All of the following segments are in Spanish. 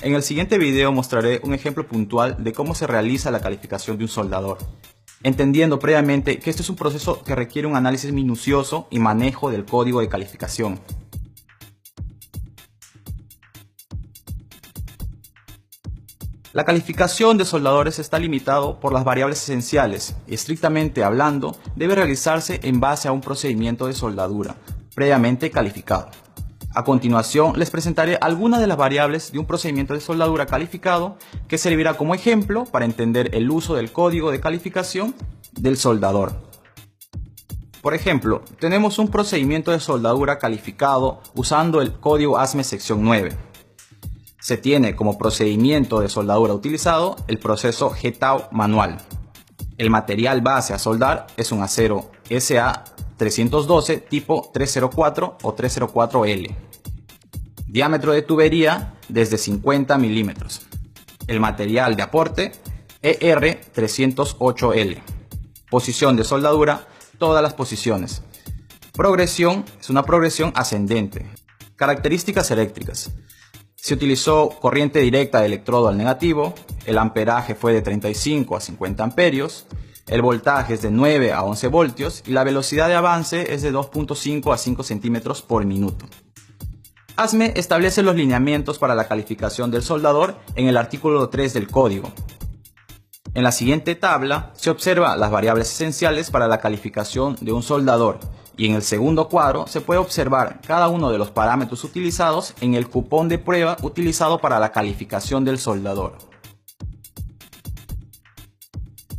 En el siguiente video mostraré un ejemplo puntual de cómo se realiza la calificación de un soldador, entendiendo previamente que este es un proceso que requiere un análisis minucioso y manejo del código de calificación. La calificación de soldadores está limitado por las variables esenciales y, estrictamente hablando, debe realizarse en base a un procedimiento de soldadura previamente calificado. A continuación, les presentaré algunas de las variables de un procedimiento de soldadura calificado que servirá como ejemplo para entender el uso del código de calificación del soldador. Por ejemplo, tenemos un procedimiento de soldadura calificado usando el código ASME sección 9. Se tiene como procedimiento de soldadura utilizado el proceso GTAO manual. El material base a soldar es un acero SA312 tipo 304 o 304L. Diámetro de tubería desde 50 milímetros. El material de aporte ER308L. Posición de soldadura, todas las posiciones. Progresión es una progresión ascendente. Características eléctricas. Se utilizó corriente directa de electrodo al negativo, el amperaje fue de 35 a 50 amperios, el voltaje es de 9 a 11 voltios y la velocidad de avance es de 2.5 a 5 centímetros por minuto. ASME establece los lineamientos para la calificación del soldador en el artículo 3 del código. En la siguiente tabla se observan las variables esenciales para la calificación de un soldador y en el segundo cuadro se puede observar cada uno de los parámetros utilizados en el cupón de prueba utilizado para la calificación del soldador.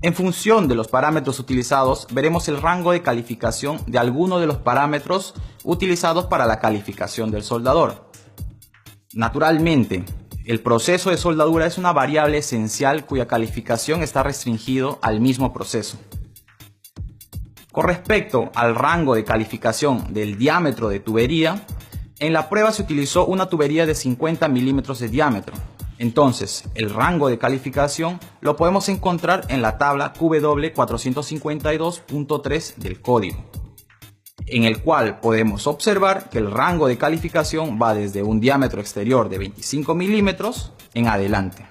En función de los parámetros utilizados, veremos el rango de calificación de algunos de los parámetros utilizados para la calificación del soldador. Naturalmente, el proceso de soldadura es una variable esencial cuya calificación está restringido al mismo proceso. Con respecto al rango de calificación del diámetro de tubería, en la prueba se utilizó una tubería de 50 milímetros de diámetro. Entonces, el rango de calificación lo podemos encontrar en la tabla QW452.3 del código, en el cual podemos observar que el rango de calificación va desde un diámetro exterior de 25 milímetros en adelante.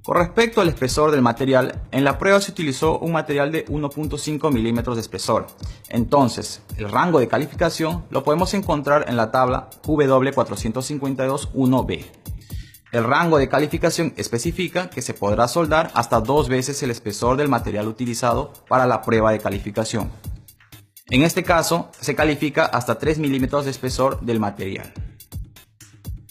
Con respecto al espesor del material, en la prueba se utilizó un material de 1.5 milímetros de espesor. Entonces, el rango de calificación lo podemos encontrar en la tabla QW452.1b. El rango de calificación especifica que se podrá soldar hasta 2 veces el espesor del material utilizado para la prueba de calificación. En este caso, se califica hasta 3 milímetros de espesor del material.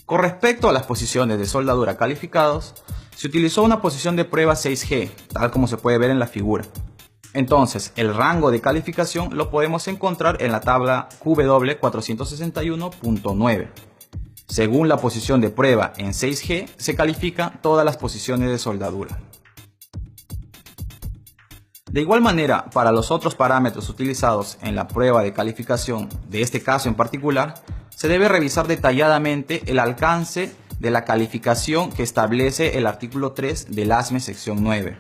Con respecto a las posiciones de soldadura calificados, se utilizó una posición de prueba 6G, tal como se puede ver en la figura. Entonces, el rango de calificación lo podemos encontrar en la tabla QW461.9. Según la posición de prueba en 6G, se califican todas las posiciones de soldadura. De igual manera, para los otros parámetros utilizados en la prueba de calificación de este caso en particular, se debe revisar detalladamente el alcance de la calificación que establece el artículo 3 del ASME sección 9.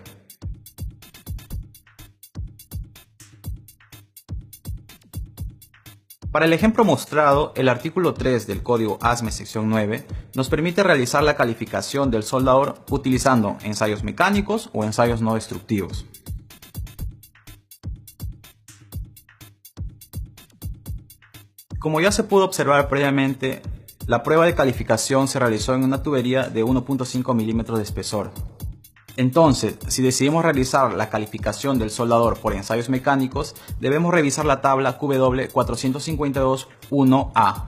Para el ejemplo mostrado, el artículo 3 del código ASME sección 9 nos permite realizar la calificación del soldador utilizando ensayos mecánicos o ensayos no destructivos. Como ya se pudo observar previamente, la prueba de calificación se realizó en una tubería de 1.5 milímetros de espesor. Entonces, si decidimos realizar la calificación del soldador por ensayos mecánicos, debemos revisar la tabla QW452.1a.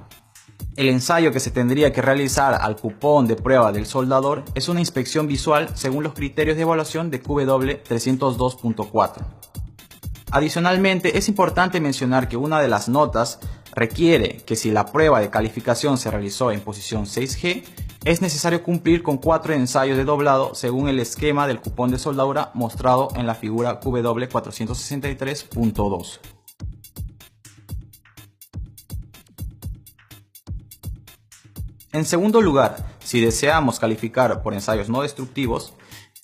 El ensayo que se tendría que realizar al cupón de prueba del soldador es una inspección visual según los criterios de evaluación de QW302.4. Adicionalmente, es importante mencionar que una de las notas requiere que si la prueba de calificación se realizó en posición 6G, es necesario cumplir con 4 ensayos de doblado según el esquema del cupón de soldadura mostrado en la figura QW463.2. En segundo lugar, si deseamos calificar por ensayos no destructivos,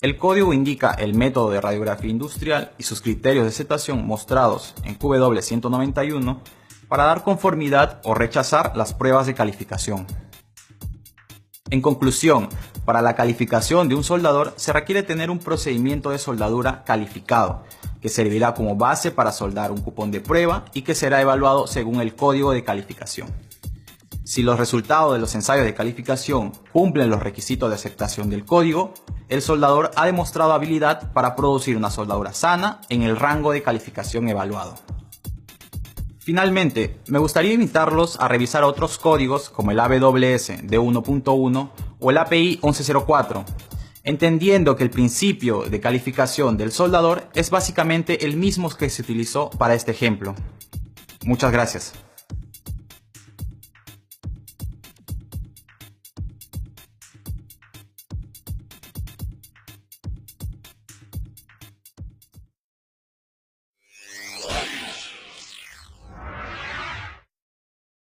el código indica el método de radiografía industrial y sus criterios de aceptación mostrados en QW191 para dar conformidad o rechazar las pruebas de calificación. En conclusión, para la calificación de un soldador se requiere tener un procedimiento de soldadura calificado, que servirá como base para soldar un cupón de prueba y que será evaluado según el código de calificación. Si los resultados de los ensayos de calificación cumplen los requisitos de aceptación del código, el soldador ha demostrado habilidad para producir una soldadura sana en el rango de calificación evaluado. Finalmente, me gustaría invitarlos a revisar otros códigos como el AWS D1.1 o el API 1104, entendiendo que el principio de calificación del soldador es básicamente el mismo que se utilizó para este ejemplo. Muchas gracias.